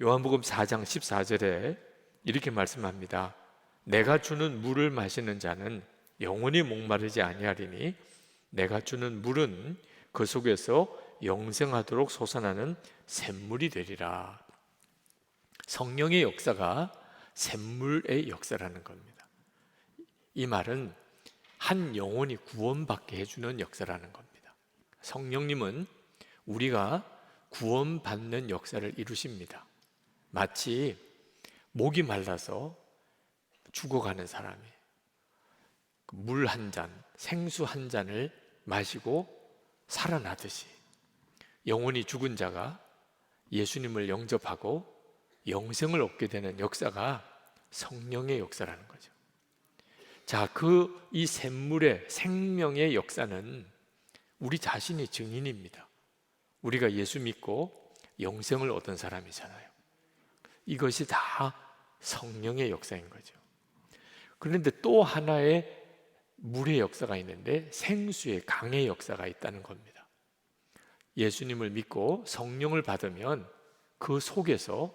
요한복음 4장 14절에 이렇게 말씀합니다. 내가 주는 물을 마시는 자는 영원히 목마르지 아니하리니 내가 주는 물은 그 속에서 영생하도록 솟아나는 샘물이 되리라. 성령의 역사가 샘물의 역사라는 겁니다. 이 말은 한 영혼이 구원받게 해주는 역사라는 겁니다. 성령님은 우리가 구원받는 역사를 이루십니다. 마치 목이 말라서 죽어가는 사람이 물 한 잔, 생수 한 잔을 마시고 살아나듯이 영혼이 죽은 자가 예수님을 영접하고 영생을 얻게 되는 역사가 성령의 역사라는 거죠. 자, 이 샘물의 생명의 역사는 우리 자신이 증인입니다. 우리가 예수 믿고 영생을 얻은 사람이잖아요. 이것이 다 성령의 역사인 거죠. 그런데 또 하나의 물의 역사가 있는데 생수의 강의 역사가 있다는 겁니다. 예수님을 믿고 성령을 받으면 그 속에서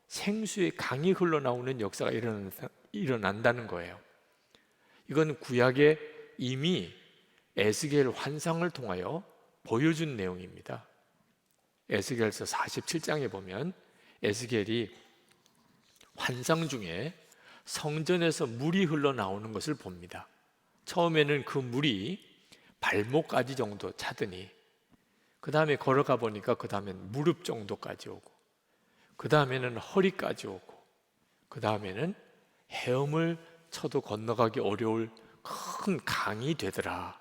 생수의 강이 흘러나오는 역사가 일어난다는 거예요. 이건 구약에 이미 에스겔 환상을 통하여 보여준 내용입니다. 에스겔서 47장에 보면 에스겔이 환상 중에 성전에서 물이 흘러나오는 것을 봅니다. 처음에는 그 물이 발목까지 정도 차더니 그 다음에 걸어가 보니까 그 다음에는 무릎 정도까지 오고 그 다음에는 허리까지 오고 그 다음에는 헤엄을 쳐도 건너가기 어려울 큰 강이 되더라.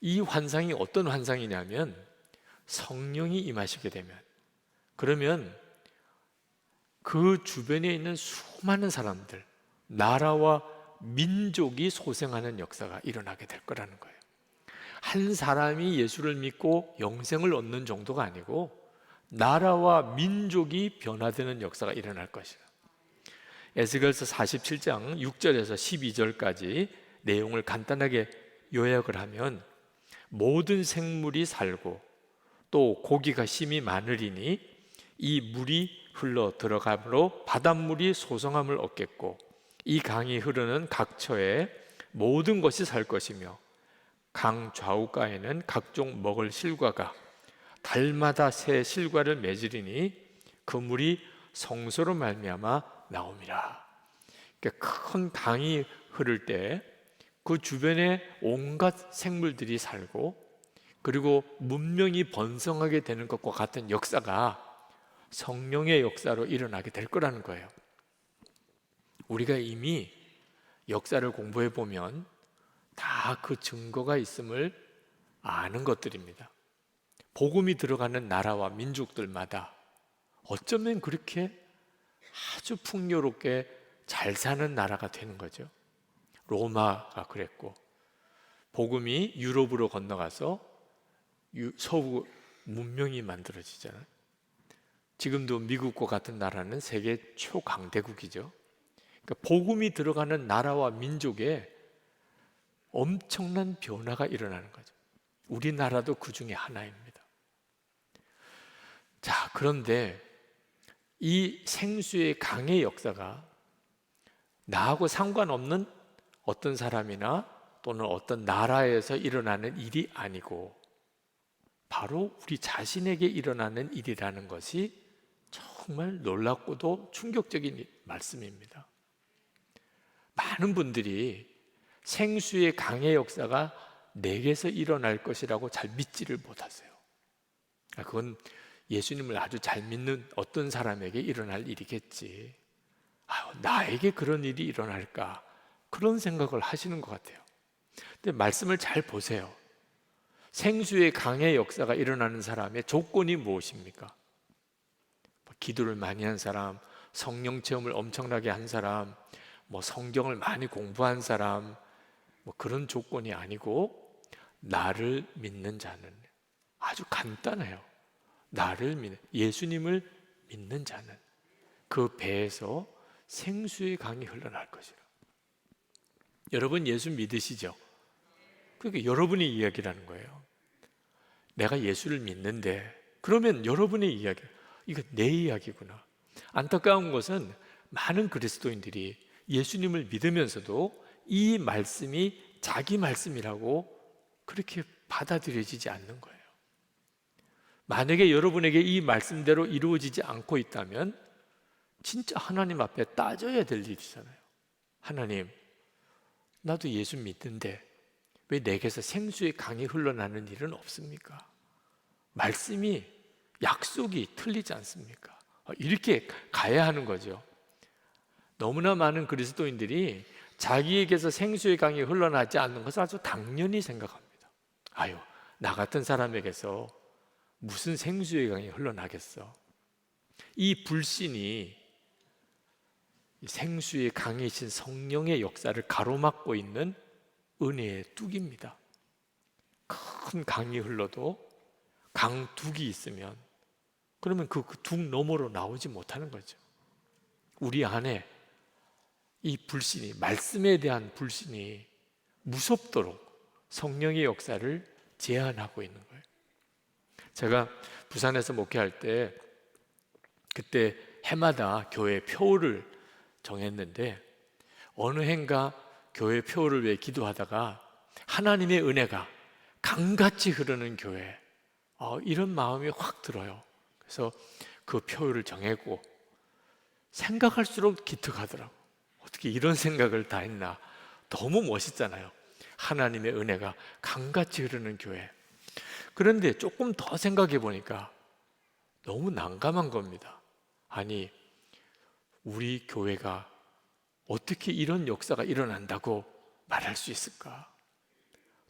이 환상이 어떤 환상이냐면 성령이 임하시게 되면 그러면 그 주변에 있는 수많은 사람들, 나라와 민족이 소생하는 역사가 일어나게 될 거라는 거예요. 한 사람이 예수를 믿고 영생을 얻는 정도가 아니고 나라와 민족이 변화되는 역사가 일어날 것이다. 에스겔서 47장 6절에서 12절까지 내용을 간단하게 요약을 하면 모든 생물이 살고 또 고기가 심히 많으리니 이 물이 흘러 들어가므로 바닷물이 소성함을 얻겠고 이 강이 흐르는 각처에 모든 것이 살 것이며 강 좌우가에는 각종 먹을 실과가 달마다 새 실과를 맺으리니 그 물이 성소로 말미암아 나옵니다. 그러니까 큰 강이 흐를 때 그 주변에 온갖 생물들이 살고 그리고 문명이 번성하게 되는 것과 같은 역사가 성령의 역사로 일어나게 될 거라는 거예요. 우리가 이미 역사를 공부해 보면 다 그 증거가 있음을 아는 것들입니다. 복음이 들어가는 나라와 민족들마다 어쩌면 그렇게 아주 풍요롭게 잘 사는 나라가 되는 거죠. 로마가 그랬고 복음이 유럽으로 건너가서 서구 문명이 만들어지잖아요. 지금도 미국과 같은 나라는 세계 초강대국이죠. 그러니까 복음이 들어가는 나라와 민족에 엄청난 변화가 일어나는 거죠. 우리나라도 그 중에 하나입니다. 자, 그런데 이 생수의 강의 역사가 나하고 상관없는 어떤 사람이나 또는 어떤 나라에서 일어나는 일이 아니고 바로 우리 자신에게 일어나는 일이라는 것이 정말 놀랍고도 충격적인 말씀입니다. 많은 분들이 생수의 강의 역사가 내게서 일어날 것이라고 잘 믿지를 못하세요. 그건 예수님을 아주 잘 믿는 어떤 사람에게 일어날 일이겠지. 나에게 그런 일이 일어날까? 그런 생각을 하시는 것 같아요. 근데 말씀을 잘 보세요. 생수의 강의 역사가 일어나는 사람의 조건이 무엇입니까? 기도를 많이 한 사람, 성령 체험을 엄청나게 한 사람, 성경을 많이 공부한 사람, 그런 조건이 아니고 나를 믿는 자는 아주 간단해요. 나를 믿는, 예수님을 믿는 자는 그 배에서 생수의 강이 흘러날 것이라. 여러분 예수 믿으시죠? 그러니까 여러분의 이야기라는 거예요. 내가 예수를 믿는데 그러면 여러분의 이야기, 이거 내 이야기구나. 안타까운 것은 많은 그리스도인들이 예수님을 믿으면서도 이 말씀이 자기 말씀이라고 그렇게 받아들여지지 않는 거예요. 만약에 여러분에게 이 말씀대로 이루어지지 않고 있다면 진짜 하나님 앞에 따져야 될 일이잖아요. 하나님, 나도 예수 믿는데 왜 내게서 생수의 강이 흘러나는 일은 없습니까? 말씀이, 약속이 틀리지 않습니까? 이렇게 가야 하는 거죠. 너무나 많은 그리스도인들이 자기에게서 생수의 강이 흘러나지 않는 것을 아주 당연히 생각합니다. 아유, 나 같은 사람에게서 무슨 생수의 강이 흘러나겠어? 이 불신이 생수의 강이신 성령의 역사를 가로막고 있는 은혜의 뚝입니다. 큰 강이 흘러도 강둑이 있으면 그러면 그 둑 너머로 나오지 못하는 거죠. 우리 안에 이 불신이, 말씀에 대한 불신이 무섭도록 성령의 역사를 제한하고 있는 거예요. 제가 부산에서 목회할 때 그때 해마다 교회 표를 정했는데 어느 해인가 교회 표를 위해 기도하다가 하나님의 은혜가 강같이 흐르는 교회, 이런 마음이 확 들어요. 그래서 그 표를 정했고 생각할수록 기특하더라고. 어떻게 이런 생각을 다 했나. 너무 멋있잖아요. 하나님의 은혜가 강같이 흐르는 교회. 그런데 조금 더 생각해 보니까 너무 난감한 겁니다. 아니, 우리 교회가 어떻게 이런 역사가 일어난다고 말할 수 있을까?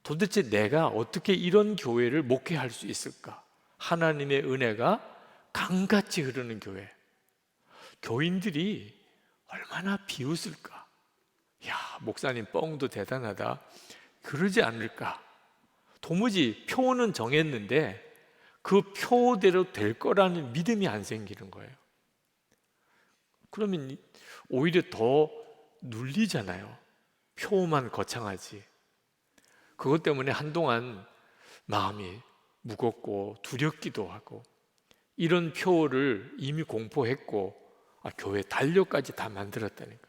도대체 내가 어떻게 이런 교회를 목회할 수 있을까? 하나님의 은혜가 강같이 흐르는 교회. 교인들이 얼마나 비웃을까? 야, 목사님 뻥도 대단하다. 그러지 않을까? 도무지 표는 정했는데 그 표대로 될 거라는 믿음이 안 생기는 거예요. 그러면 오히려 더 눌리잖아요. 표만 거창하지. 그것 때문에 한동안 마음이 무겁고 두렵기도 하고, 이런 표를 이미 공포했고 교회 달력까지 다 만들었다니까.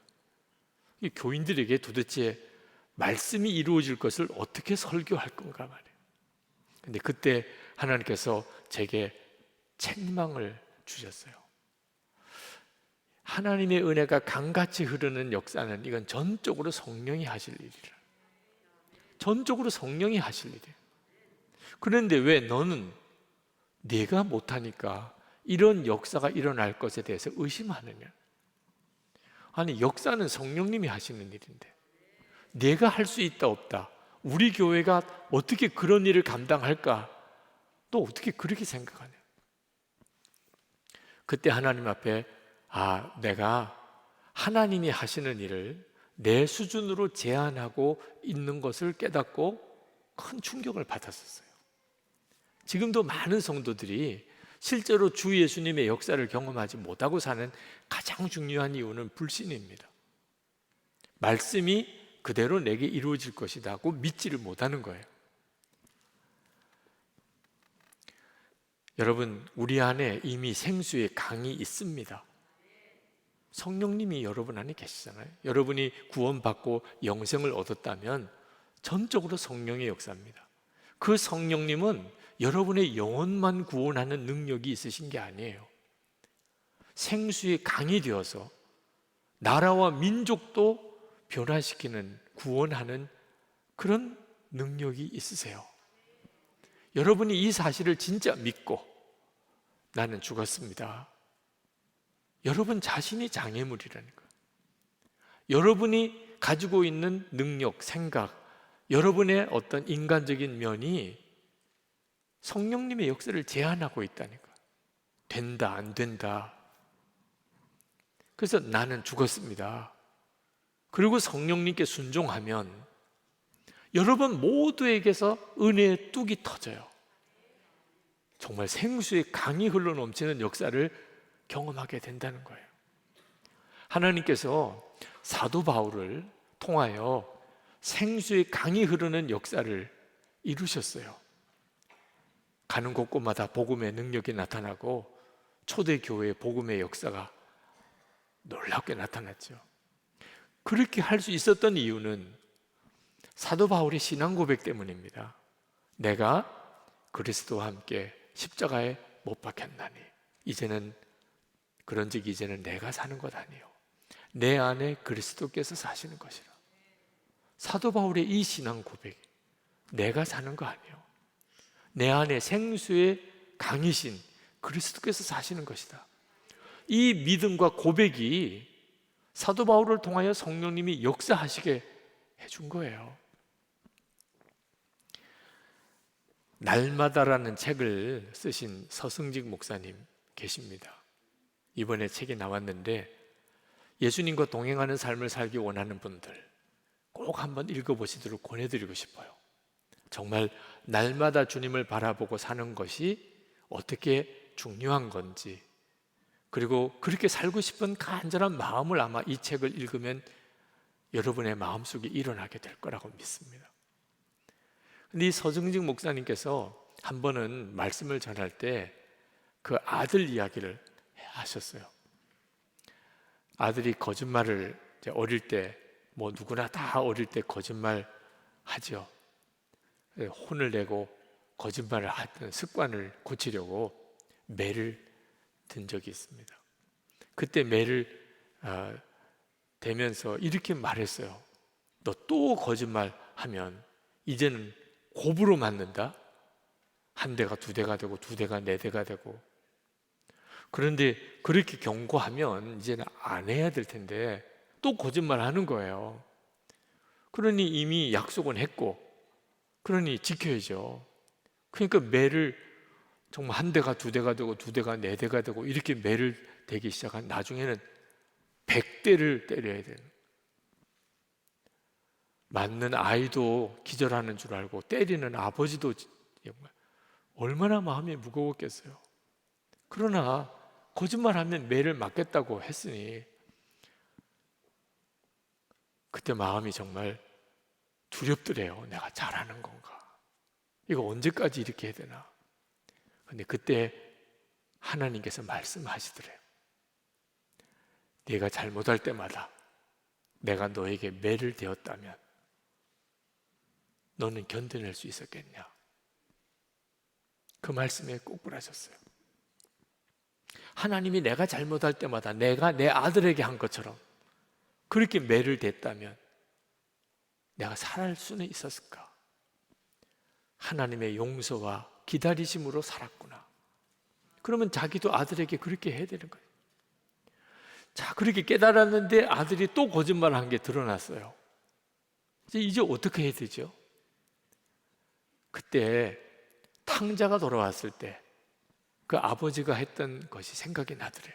이 교인들에게 도대체 말씀이 이루어질 것을 어떻게 설교할 건가 말이에요. 근데 그때 하나님께서 제게 책망을 주셨어요. 하나님의 은혜가 강같이 흐르는 역사는 이건 전적으로 성령이 하실 일이라. 전적으로 성령이 하실 일이에요. 그런데 왜 너는 내가 못하니까 이런 역사가 일어날 것에 대해서 의심하느냐? 아니, 역사는 성령님이 하시는 일인데 내가 할 수 있다 없다, 우리 교회가 어떻게 그런 일을 감당할까? 또 어떻게 그렇게 생각하냐? 그때 하나님 앞에 내가 하나님이 하시는 일을 내 수준으로 제한하고 있는 것을 깨닫고 큰 충격을 받았었어요. 지금도 많은 성도들이 실제로 주 예수님의 역사를 경험하지 못하고 사는 가장 중요한 이유는 불신입니다. 말씀이 그대로 내게 이루어질 것이라고 믿지를 못하는 거예요. 여러분, 우리 안에 이미 생수의 강이 있습니다. 성령님이 여러분 안에 계시잖아요. 여러분이 구원받고 영생을 얻었다면 전적으로 성령의 역사입니다. 그 성령님은 여러분의 영혼만 구원하는 능력이 있으신 게 아니에요. 생수의 강이 되어서 나라와 민족도 변화시키는, 구원하는 그런 능력이 있으세요. 여러분이 이 사실을 진짜 믿고 나는 죽었습니다. 여러분 자신이 장애물이라니까. 여러분이 가지고 있는 능력, 생각, 여러분의 어떤 인간적인 면이 성령님의 역사를 제한하고 있다니까. 된다, 안 된다. 그래서 나는 죽었습니다. 그리고 성령님께 순종하면 여러분 모두에게서 은혜의 뚝이 터져요. 정말 생수의 강이 흘러넘치는 역사를 경험하게 된다는 거예요. 하나님께서 사도 바울을 통하여 생수의 강이 흐르는 역사를 이루셨어요. 가는 곳곳마다 복음의 능력이 나타나고 초대교회의 복음의 역사가 놀랍게 나타났죠. 그렇게 할 수 있었던 이유는 사도 바울의 신앙 고백 때문입니다. 내가 그리스도와 함께 십자가에 못 박혔나니 이제는 그런즉 이제는 내가 사는 것 아니요 내 안에 그리스도께서 사시는 것이라. 사도 바울의 이 신앙 고백, 내가 사는 거 아니요 내 안에 생수의 강이신 그리스도께서 사시는 것이다. 이 믿음과 고백이 사도 바울을 통하여 성령님이 역사하시게 해준 거예요. 날마다라는 책을 쓰신 서승직 목사님 계십니다. 이번에 책이 나왔는데 예수님과 동행하는 삶을 살기 원하는 분들 꼭 한번 읽어보시도록 권해드리고 싶어요. 정말 날마다 주님을 바라보고 사는 것이 어떻게 중요한 건지, 그리고 그렇게 살고 싶은 간절한 마음을 아마 이 책을 읽으면 여러분의 마음속에 일어나게 될 거라고 믿습니다. 근데 이 서승직 목사님께서 한 번은 말씀을 전할 때 그 아들 이야기를 하셨어요. 아들이 거짓말을 어릴 때, 뭐 누구나 다 어릴 때 거짓말 하죠. 혼을 내고 거짓말을 하던 습관을 고치려고 매를 든 적이 있습니다. 그때 매를 대면서 이렇게 말했어요. 너 또 거짓말하면 이제는 곱으로 맞는다. 한 대가 두 대가 되고 두 대가 네 대가 되고. 그런데 그렇게 경고하면 이제는 안 해야 될 텐데 또 거짓말하는 거예요. 그러니 이미 약속은 했고, 그러니 지켜야죠. 그러니까 매를 정말 한 대가 두 대가 되고 두 대가 네 대가 되고 이렇게 매를 대기 시작한 나중에는 100대를 때려야 되는, 맞는 아이도 기절하는 줄 알고 때리는 아버지도 얼마나 마음이 무거웠겠어요. 그러나 거짓말하면 매를 맞겠다고 했으니 그때 마음이 정말 두렵더래요. 내가 잘하는 건가? 이거 언제까지 이렇게 해야 되나? 근데 그때 하나님께서 말씀하시더래요. 네가 잘못할 때마다 내가 너에게 매를 대었다면 너는 견뎌낼 수 있었겠냐? 그 말씀에 꼬꾸라졌어요. 하나님이 내가 잘못할 때마다 내가 내 아들에게 한 것처럼 그렇게 매를 댔다면 내가 살 수는 있었을까? 하나님의 용서와 기다리심으로 살았구나. 그러면 자기도 아들에게 그렇게 해야 되는 거예요. 자, 그렇게 깨달았는데 아들이 또 거짓말한 게 드러났어요. 이제 어떻게 해야 되죠? 그때 탕자가 돌아왔을 때 그 아버지가 했던 것이 생각이 나더래요.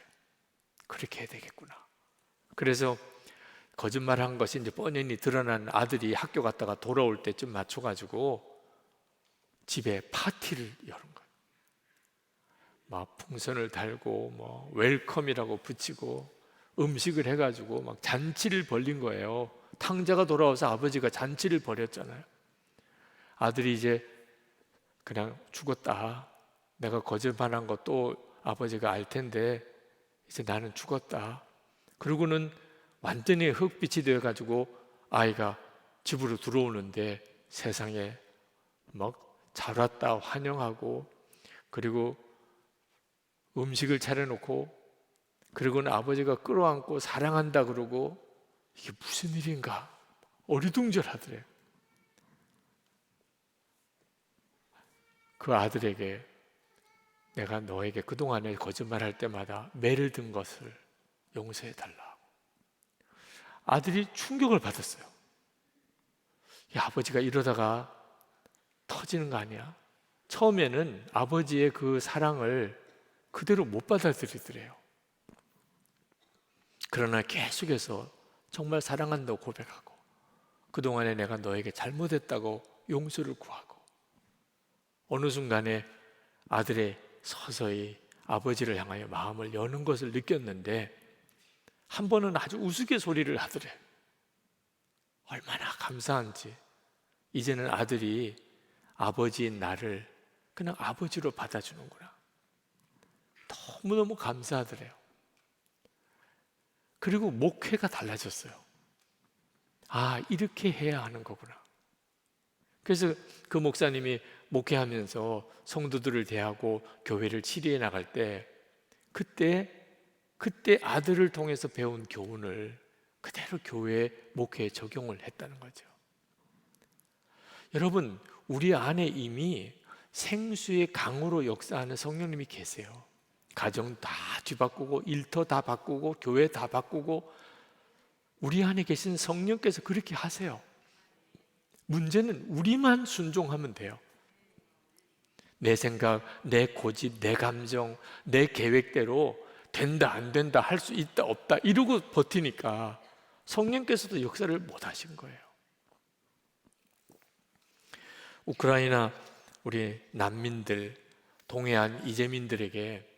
그렇게 해야 되겠구나. 그래서 거짓말한 것이 이제 뻔히 드러난 아들이 학교 갔다가 돌아올 때쯤 맞춰가지고 집에 파티를 여는 거예요. 막 풍선을 달고 뭐 웰컴이라고 붙이고 음식을 해가지고 막 잔치를 벌린 거예요. 탕자가 돌아와서 아버지가 잔치를 벌였잖아요. 아들이 이제 그냥 죽었다. 내가 거짓말한 것도 아버지가 알 텐데 이제 나는 죽었다. 그러고는 완전히 흙빛이 되어가지고 아이가 집으로 들어오는데 세상에 막 잘 왔다 환영하고, 그리고 음식을 차려놓고, 그리고는 아버지가 끌어안고 사랑한다 그러고, 이게 무슨 일인가 어리둥절하더래요. 그 아들에게 내가 너에게 그동안에 거짓말할 때마다 매를 든 것을 용서해달라. 아들이 충격을 받았어요. 야, 아버지가 이러다가 터지는 거 아니야? 처음에는 아버지의 그 사랑을 그대로 못 받아들이더래요. 그러나 계속해서 정말 사랑한다고 고백하고, 그동안에 내가 너에게 잘못했다고 용서를 구하고, 어느 순간에 아들의 서서히 아버지를 향하여 마음을 여는 것을 느꼈는데, 한 번은 아주 우스갯소리를 하더래. 얼마나 감사한지. 이제는 아들이 아버지인 나를 그냥 아버지로 받아주는구나. 너무너무 감사하더래요. 그리고 목회가 달라졌어요. 아, 이렇게 해야 하는 거구나. 그래서 그 목사님이 목회하면서 성도들을 대하고 교회를 치리해 나갈 때 그때 아들을 통해서 배운 교훈을 그대로 교회 목회에 적용을 했다는 거죠. 여러분, 우리 안에 이미 생수의 강으로 역사하는 성령님이 계세요. 가정 다 뒤바꾸고 일터 다 바꾸고 교회 다 바꾸고 우리 안에 계신 성령께서 그렇게 하세요. 문제는 우리만 순종하면 돼요. 내 생각, 내 고집, 내 감정, 내 계획대로 된다 안 된다 할 수 있다 없다 이러고 버티니까 성령께서도 역사를 못 하신 거예요. 우크라이나 우리 난민들, 동해안 이재민들에게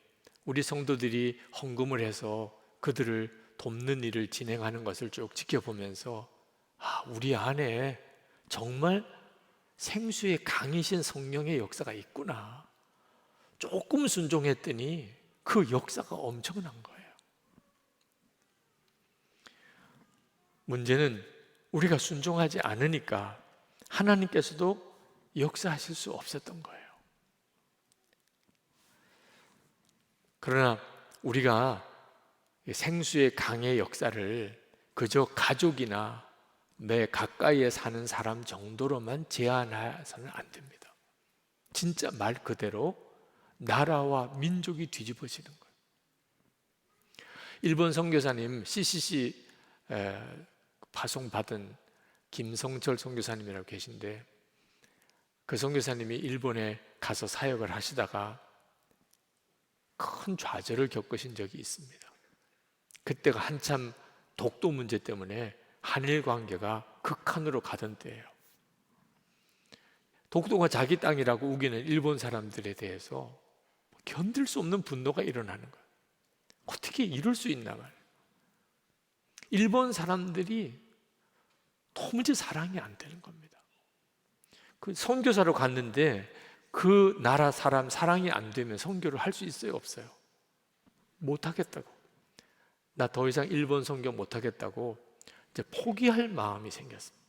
우리 성도들이 헌금을 해서 그들을 돕는 일을 진행하는 것을 쭉 지켜보면서 아, 우리 안에 정말 생수의 강이신 성령의 역사가 있구나. 조금 순종했더니 그 역사가 엄청난 거예요. 문제는 우리가 순종하지 않으니까 하나님께서도 역사하실 수 없었던 거예요. 그러나 우리가 생수의 강의 역사를 그저 가족이나 내 가까이에 사는 사람 정도로만 제한해서는 안 됩니다. 진짜 말 그대로 나라와 민족이 뒤집어지는 거예요. 일본 선교사님 CCC 파송받은 김성철 선교사님이라고 계신데 그 선교사님이 일본에 가서 사역을 하시다가 큰 좌절을 겪으신 적이 있습니다. 그때가 한참 독도 문제 때문에 한일 관계가 극한으로 가던 때예요. 독도가 자기 땅이라고 우기는 일본 사람들에 대해서 견딜 수 없는 분노가 일어나는 거예요. 어떻게 이럴 수 있나 말이에요. 일본 사람들이 도무지 사랑이 안 되는 겁니다. 그 선교사로 갔는데 그 나라 사람 사랑이 안 되면 선교를 할 수 있어요, 없어요? 못 하겠다고. 나 더 이상 일본 선교 못 하겠다고 이제 포기할 마음이 생겼습니다.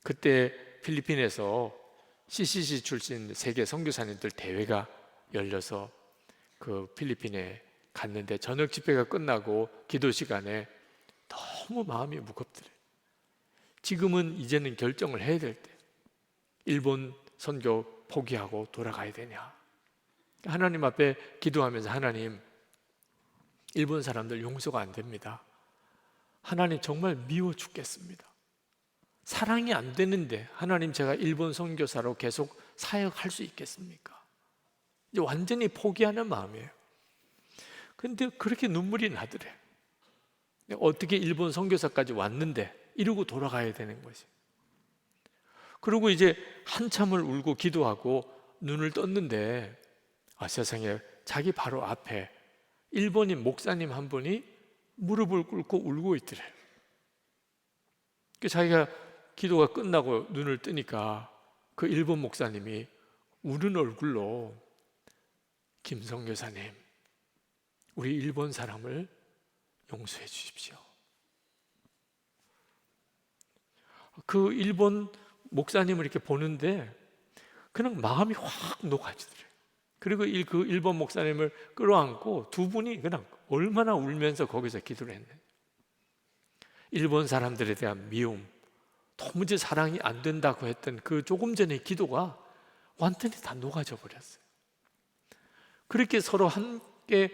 그때 필리핀에서 CCC 출신 세계 선교사님들 대회가 열려서 그 필리핀에 갔는데 저녁 집회가 끝나고 기도 시간에 너무 마음이 무겁더래요. 지금은 이제는 결정을 해야 될 때 일본 선교 포기하고 돌아가야 되냐. 하나님 앞에 기도하면서 하나님, 일본 사람들 용서가 안 됩니다. 하나님 정말 미워 죽겠습니다. 사랑이 안 되는데 하나님 제가 일본 선교사로 계속 사역할 수 있겠습니까? 이제 완전히 포기하는 마음이에요. 근데 그렇게 눈물이 나더래. 어떻게 일본 선교사까지 왔는데 이러고 돌아가야 되는 거지. 그리고 이제 한참을 울고 기도하고 눈을 떴는데 세상에 자기 바로 앞에 일본인 목사님 한 분이 무릎을 꿇고 울고 있더래. 자기가 기도가 끝나고 눈을 뜨니까 그 일본 목사님이 우는 얼굴로 김성 교사님, 우리 일본 사람을 용서해 주십시오. 그 일본 목사님을 이렇게 보는데 그냥 마음이 확 녹아지더래요. 그리고 그 일본 목사님을 끌어안고 두 분이 그냥 얼마나 울면서 거기서 기도를 했네. 일본 사람들에 대한 미움, 도무지 사랑이 안 된다고 했던 그 조금 전의 기도가 완전히 다 녹아져 버렸어요. 그렇게 서로 함께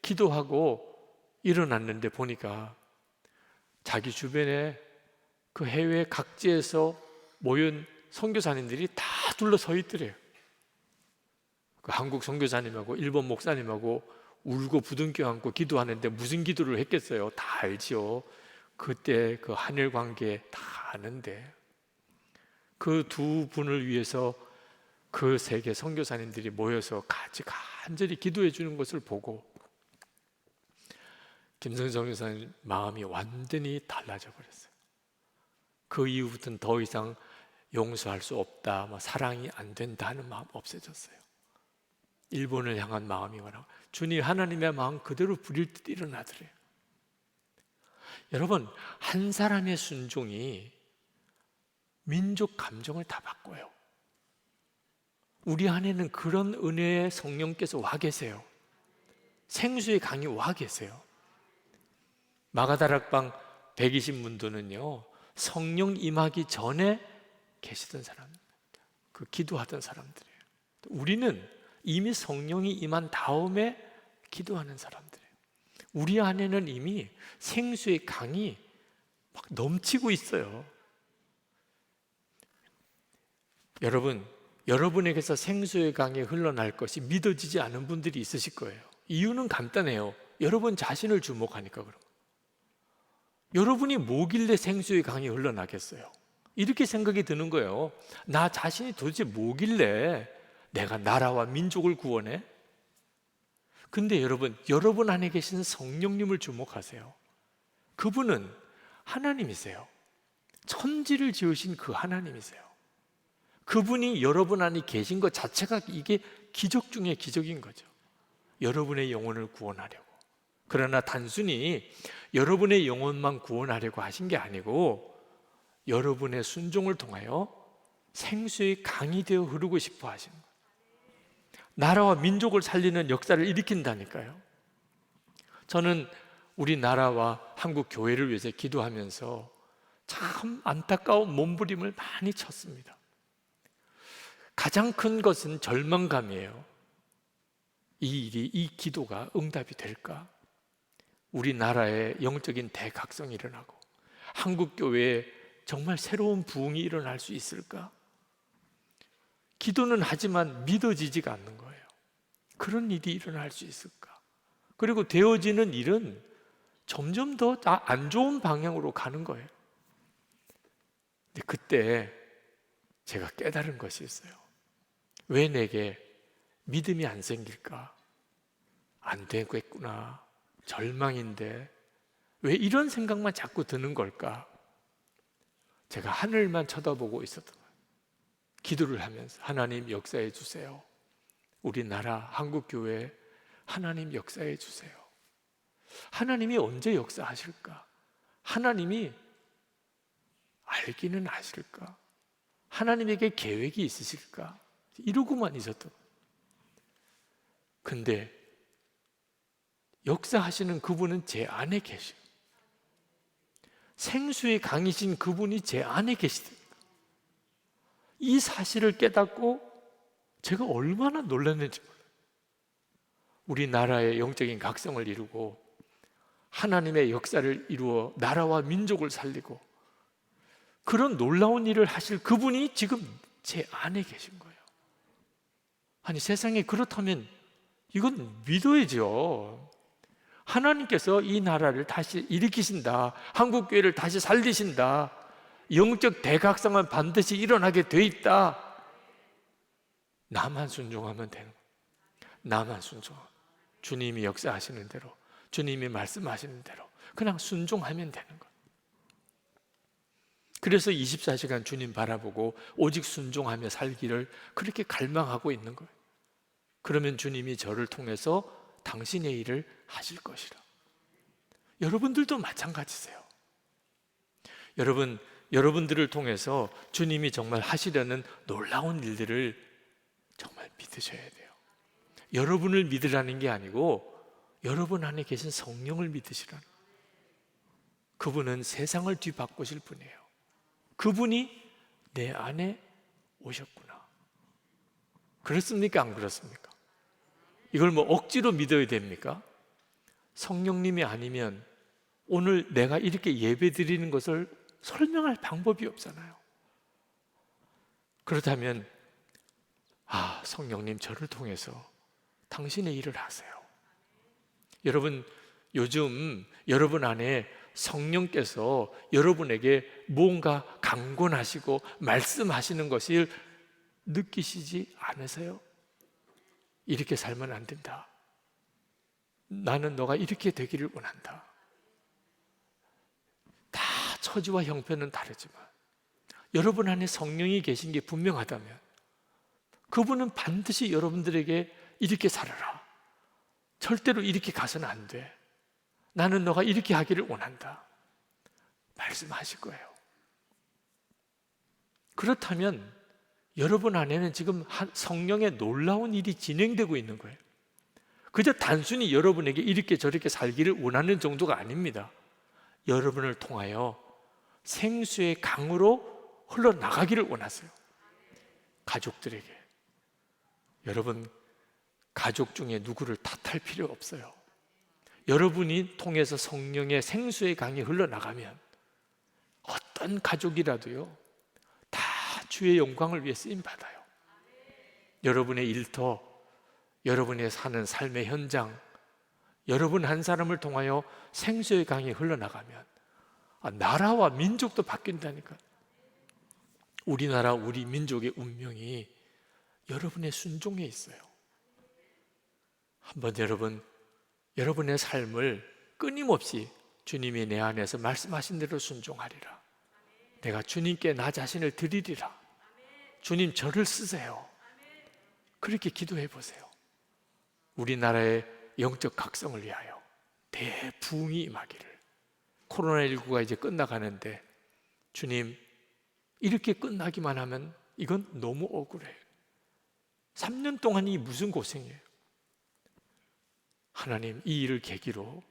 기도하고 일어났는데 보니까 자기 주변에 그 해외 각지에서 모인 선교사님들이 다 둘러서 있더래요. 그 한국 선교사님하고 일본 목사님하고 울고 부둥켜 안고 기도하는데 무슨 기도를 했겠어요? 다 알지요. 그때 그 한일 관계 다 아는데 그 두 분을 위해서 그 세계 선교사님들이 모여서 같이 간절히 기도해 주는 것을 보고 김성성 선교사님 마음이 완전히 달라져 버렸어요. 그 이후부터는 더 이상 용서할 수 없다, 사랑이 안 된다 하는 마음 없어졌어요. 일본을 향한 마음이거나 주님 하나님의 마음 그대로 부릴 듯 일어나더래요. 여러분, 한 사람의 순종이 민족 감정을 다 바꿔요. 우리 안에는 그런 은혜의 성령께서 와 계세요. 생수의 강이 와 계세요. 마가다락방 120문도는요 성령 임하기 전에 계시던 사람, 그 기도하던 사람들이에요. 우리는 이미 성령이 임한 다음에 기도하는 사람들이에요. 우리 안에는 이미 생수의 강이 막 넘치고 있어요. 여러분, 여러분에게서 생수의 강이 흘러날 것이 믿어지지 않은 분들이 있으실 거예요. 이유는 간단해요. 여러분 자신을 주목하니까 그런 거예요. 여러분이 뭐길래 생수의 강이 흘러나겠어요? 이렇게 생각이 드는 거예요. 나 자신이 도대체 뭐길래 내가 나라와 민족을 구원해? 근데 여러분 안에 계신 성령님을 주목하세요. 그분은 하나님이세요. 천지를 지으신 그 하나님이세요. 그분이 여러분 안에 계신 것 자체가 이게 기적 중에 기적인 거죠. 여러분의 영혼을 구원하려고. 그러나 단순히 여러분의 영혼만 구원하려고 하신 게 아니고 여러분의 순종을 통하여 생수의 강이 되어 흐르고 싶어 하신 거예요. 나라와 민족을 살리는 역사를 일으킨다니까요. 저는 우리나라와 한국 교회를 위해서 기도하면서 참 안타까운 몸부림을 많이 쳤습니다. 가장 큰 것은 절망감이에요. 이 기도가 응답이 될까? 우리나라에 영적인 대각성이 일어나고 한국 교회에 정말 새로운 부흥이 일어날 수 있을까? 기도는 하지만 믿어지지가 않는 거예요. 그런 일이 일어날 수 있을까? 그리고 되어지는 일은 점점 더 안 좋은 방향으로 가는 거예요. 근데 그때 제가 깨달은 것이 있어요. 왜 내게 믿음이 안 생길까? 안 되겠구나. 절망인데 왜 이런 생각만 자꾸 드는 걸까? 제가 하늘만 쳐다보고 있었던 거예요. 기도를 하면서 하나님 역사해 주세요. 우리나라 한국교회 하나님 역사해 주세요. 하나님이 언제 역사하실까? 하나님이 알기는 아실까? 하나님에게 계획이 있으실까? 이러고만 있었던 거예요. 근데 역사하시는 그분은 제 안에 계셔. 생수의 강이신 그분이 제 안에 계시더라고요. 이 사실을 깨닫고 제가 얼마나 놀랐는지 몰라요. 우리나라의 영적인 각성을 이루고 하나님의 역사를 이루어 나라와 민족을 살리고 그런 놀라운 일을 하실 그분이 지금 제 안에 계신 거예요. 아니 세상에 그렇다면 이건 믿어야죠. 하나님께서 이 나라를 다시 일으키신다. 한국교회를 다시 살리신다. 영적 대각성은 반드시 일어나게 돼 있다. 나만 순종하면 되는 거예요. 나만 순종하면. 주님이 역사하시는 대로, 주님이 말씀하시는 대로 그냥 순종하면 되는 거예요. 그래서 24시간 주님 바라보고 오직 순종하며 살기를 그렇게 갈망하고 있는 거예요. 그러면 주님이 저를 통해서 당신의 일을 하실 것이라. 여러분들도 마찬가지세요. 여러분들을 통해서 주님이 정말 하시려는 놀라운 일들을 정말 믿으셔야 돼요. 여러분을 믿으라는 게 아니고 여러분 안에 계신 성령을 믿으시라는 거예요. 그분은 세상을 뒤바꾸실 분이에요. 그분이 내 안에 오셨구나. 그렇습니까? 안 그렇습니까? 이걸 억지로 믿어야 됩니까? 성령님이 아니면 오늘 내가 이렇게 예배 드리는 것을 설명할 방법이 없잖아요. 그렇다면 성령님 저를 통해서 당신의 일을 하세요. 여러분 요즘 여러분 안에 성령께서 여러분에게 뭔가 강권하시고 말씀하시는 것을 느끼시지 않으세요? 이렇게 살면 안 된다. 나는 너가 이렇게 되기를 원한다. 다 처지와 형편은 다르지만 여러분 안에 성령이 계신 게 분명하다면 그분은 반드시 여러분들에게 이렇게 살아라. 절대로 이렇게 가서는 안 돼. 나는 너가 이렇게 하기를 원한다. 말씀하실 거예요. 그렇다면 여러분 안에는 지금 성령의 놀라운 일이 진행되고 있는 거예요. 그저 단순히 여러분에게 이렇게 저렇게 살기를 원하는 정도가 아닙니다. 여러분을 통하여 생수의 강으로 흘러나가기를 원하세요. 가족들에게. 여러분, 가족 중에 누구를 탓할 필요 없어요. 여러분이 통해서 성령의 생수의 강이 흘러나가면 어떤 가족이라도요, 다 주의 영광을 위해 쓰임받아요. 여러분의 일터, 여러분의 사는 삶의 현장, 여러분 한 사람을 통하여 생수의 강이 흘러나가면 나라와 민족도 바뀐다니까. 우리나라, 우리 민족의 운명이 여러분의 순종에 있어요. 한번 여러분의 삶을 끊임없이 주님이 내 안에서 말씀하신 대로 순종하리라. 내가 주님께 나 자신을 드리리라. 주님, 저를 쓰세요. 그렇게 기도해 보세요. 우리나라의 영적 각성을 위하여 대부흥이 임하기를. 코로나19가 이제 끝나가는데 주님, 이렇게 끝나기만 하면 이건 너무 억울해요. 3년 동안이 무슨 고생이에요. 하나님, 이 일을 계기로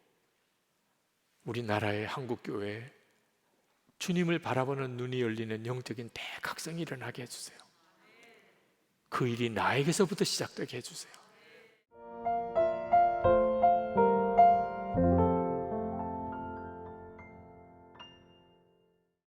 우리나라의 한국교회에 주님을 바라보는 눈이 열리는 영적인 대각성이 일어나게 해주세요. 그 일이 나에게서부터 시작되게 해주세요.